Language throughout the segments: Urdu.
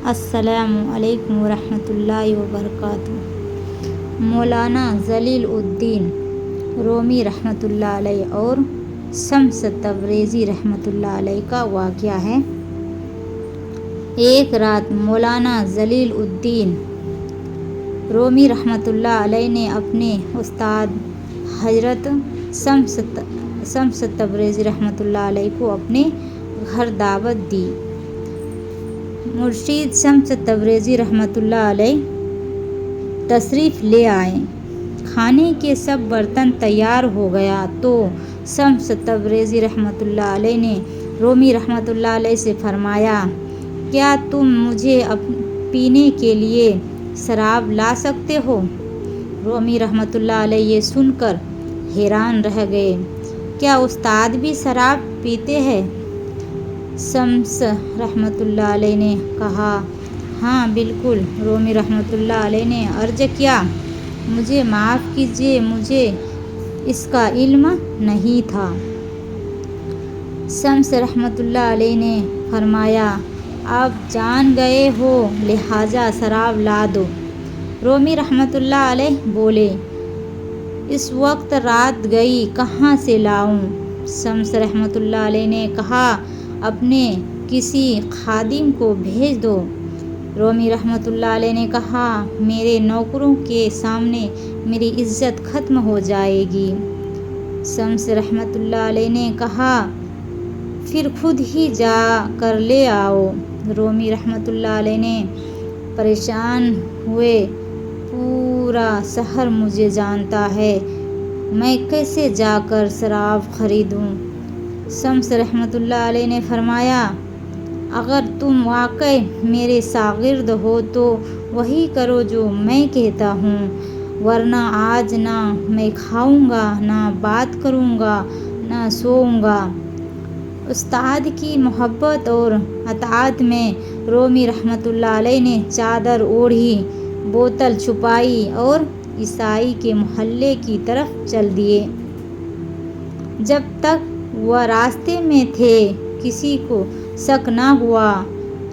السلام علیکم ورحمۃ اللہ وبرکاتہ۔ مولانا جلیل الدین رومی رحمۃ اللہ علیہ اور شمس تبریزی رحمۃ اللہ علیہ کا واقعہ ہے۔ ایک رات مولانا جلیل الدین رومی رحمۃ اللہ علیہ نے اپنے استاد حضرت شمس تبریزی رحمۃ اللہ علیہ کو اپنے گھر دعوت دی۔ مرشد شمس تبریزی رحمۃ اللہ علیہ تشریف لے آئے۔ کھانے کے سب برتن تیار ہو گیا تو شمس تبریزی رحمۃ اللہ علیہ نے رومی رحمۃ اللہ علیہ سے فرمایا، کیا تم مجھے پینے کے لیے شراب لا سکتے ہو؟ رومی رحمۃ اللہ علیہ یہ سن کر حیران رہ گئے، کیا استاد بھی شراب پیتے ہیں؟ شمس رحمۃ اللہ علیہ نے کہا، ہاں بالکل۔ رومی رحمۃ اللہ علیہ نے عرض کیا، مجھے معاف کیجیے، مجھے اس کا علم نہیں تھا۔ شمس رحمۃ اللہ علیہ نے فرمایا، آپ جان گئے ہو لہٰذا شراب لا دو۔ رومی رحمۃ اللہ علیہ بولے، اس وقت رات گئی کہاں سے لاؤں؟ شمس رحمۃ اللہ علیہ نے کہا، اپنے کسی خادم کو بھیج دو۔ رومی رحمۃ اللہ علیہ نے کہا، میرے نوکروں کے سامنے میری عزت ختم ہو جائے گی۔ شمس رحمۃ اللہ علیہ نے کہا، پھر خود ہی جا کر لے آؤ۔ رومی رحمۃ اللہ علیہ نے پریشان ہوئے، پورا شہر مجھے جانتا ہے، میں کیسے جا کر شراب خریدوں؟ شمس رحمۃ اللہ علیہ نے فرمایا، اگر تم واقعی میرے شاگرد ہو تو وہی کرو جو میں کہتا ہوں، ورنہ آج نہ میں کھاؤں گا، نہ بات کروں گا، نہ سوؤں گا۔ استاد کی محبت اور اطاعت میں رومی رحمۃ اللہ علیہ نے چادر اوڑھی، بوتل چھپائی اور عیسائی کے محلے کی طرف چل دیے۔ جب تک وہ راستے میں تھے کسی کو شک نہ ہوا،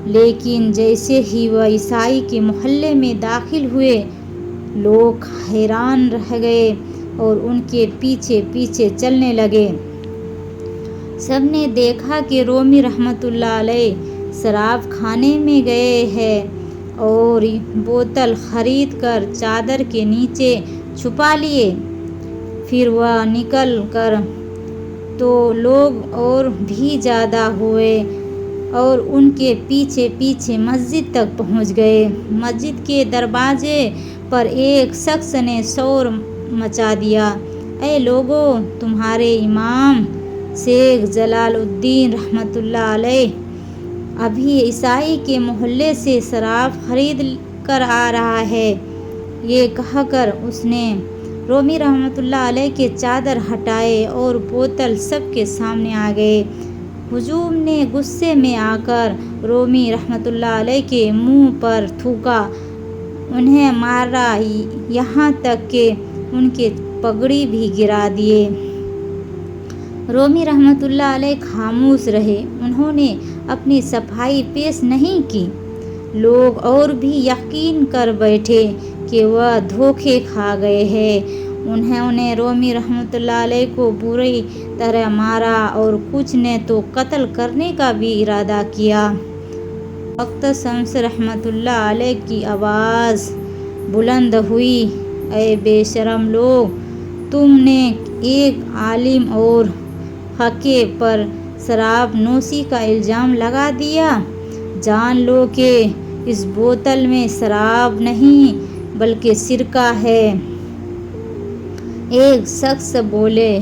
لیکن جیسے ہی وہ عیسائی کے محلے میں داخل ہوئے، لوگ حیران رہ گئے اور ان کے پیچھے پیچھے چلنے لگے۔ سب نے دیکھا کہ رومی رحمۃ اللہ علیہ شراب خانے میں گئے ہیں اور بوتل خرید کر چادر کے نیچے چھپا لیے۔ پھر وہ نکل کر تو لوگ اور بھی زیادہ ہوئے اور ان کے پیچھے پیچھے مسجد تک پہنچ گئے۔ مسجد کے دروازے پر ایک شخص نے شور مچا دیا، اے لوگو، تمہارے امام شیخ جلال الدین رحمۃ اللہ علیہ ابھی عیسائی کے محلے سے شراب خرید کر آ رہا ہے۔ یہ کہہ کر اس نے رومی رحمۃ اللہ علیہ کے چادر ہٹائے اور بوتل سب کے سامنے آ گئے۔ ہجوم نے غصے میں آ کر رومی رحمۃ اللہ علیہ کے منہ پر تھوکا، انہیں مارا، یہاں تک کہ ان کے پگڑی بھی گرا دیے۔ رومی رحمۃ اللہ علیہ خاموش رہے، انہوں نے اپنی صفائی پیش نہیں کی۔ لوگ اور بھی یقین کر بیٹھے کہ وہ دھوکے کھا گئے ہیں۔ انہوں نے رومی رحمۃ اللہ علیہ کو بری طرح مارا اور کچھ نے تو قتل کرنے کا بھی ارادہ کیا۔ وقت شمس رحمۃ اللہ علیہ کی آواز بلند ہوئی، اے بے شرم لوگ، تم نے ایک عالم اور فقیہ پر شراب نوشی کا الزام لگا دیا۔ جان لو کہ اس بوتل میں شراب نہیں بلکہ سرکہ ہے۔ ایک شخص بولے،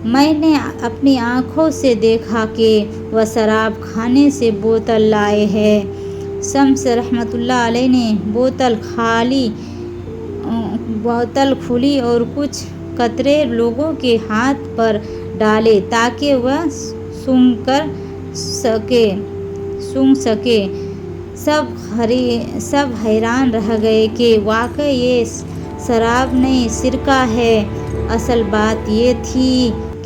میں نے اپنی آنکھوں سے دیکھا کہ وہ شراب خانے سے بوتل لائے ہیں۔ شمس رحمۃ اللہ علیہ نے بوتل کھولی اور کچھ قطرے لوگوں کے ہاتھ پر ڈالے تاکہ وہ سونگھ سکے۔ سب حیران رہ گئے کہ واقعی یہ شراب نہیں، سرکہ ہے۔ اصل بات یہ تھی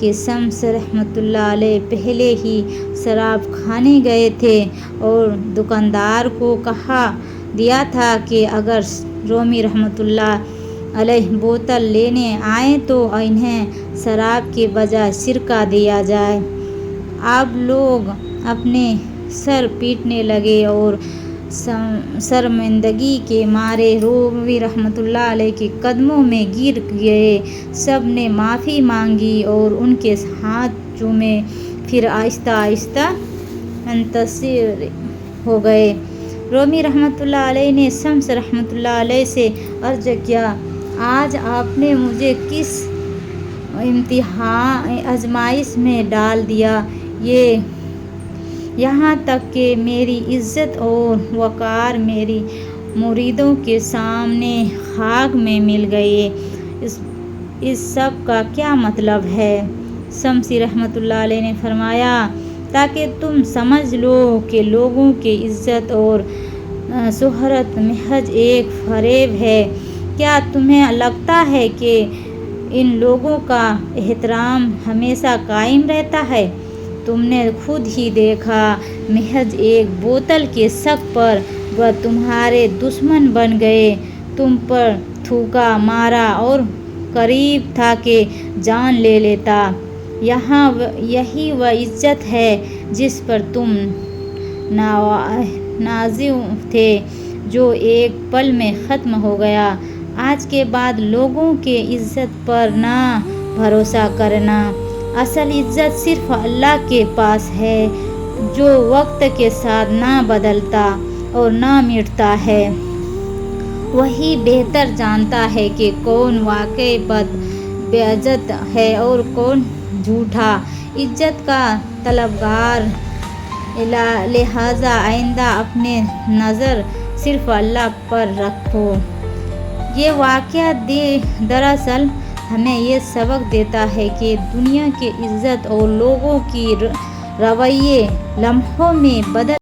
کہ شمس رحمۃ اللہ علیہ پہلے ہی شراب کھانے گئے تھے اور دکاندار کو کہا دیا تھا کہ اگر رومی رحمۃ اللہ علیہ بوتل لینے آئیں تو انہیں شراب کے بجائے سرکہ دیا جائے۔ آپ لوگ اپنے سر پیٹنے لگے اور شرمندگی کے مارے رومی رحمۃ اللہ علیہ کے قدموں میں گر گئے۔ سب نے معافی مانگی اور ان کے ہاتھ چومے، پھر آہستہ آہستہ منتصر ہو گئے۔ رومی رحمۃ اللہ علیہ نے شمس رحمۃ اللہ علیہ سے عرض کیا، آج آپ نے مجھے کس آزمائش میں ڈال دیا، یہاں تک کہ میری عزت اور وقار میری مریدوں کے سامنے خاک میں مل گئے۔ اس سب کا کیا مطلب ہے؟ شمسی رحمۃ اللہ علیہ نے فرمایا، تاکہ تم سمجھ لو کہ لوگوں کی عزت اور شہرت محض ایک فریب ہے۔ کیا تمہیں لگتا ہے کہ ان لوگوں کا احترام ہمیشہ قائم رہتا ہے؟ تم نے خود ہی دیکھا، محض ایک بوتل کے شک پر وہ تمہارے دشمن بن گئے، تم پر تھوکا مارا اور قریب تھا کہ جان لے لیتا۔ یہی وہ عزت ہے جس پر تم نازل تھے، جو ایک پل میں ختم ہو گیا۔ آج کے بعد لوگوں کی عزت پر نہ بھروسہ کرنا۔ اصل عزت صرف اللہ کے پاس ہے، جو وقت کے ساتھ نہ بدلتا اور نہ مٹتا ہے۔ وہی بہتر جانتا ہے کہ کون واقعی باعزت ہے اور کون جھوٹا عزت کا طلبگار۔ لہٰذا آئندہ اپنی نظر صرف اللہ پر رکھو۔ یہ واقعہ دراصل ہمیں یہ سبق دیتا ہے کہ دنیا کی عزت اور لوگوں کے رویے لمحوں میں بدل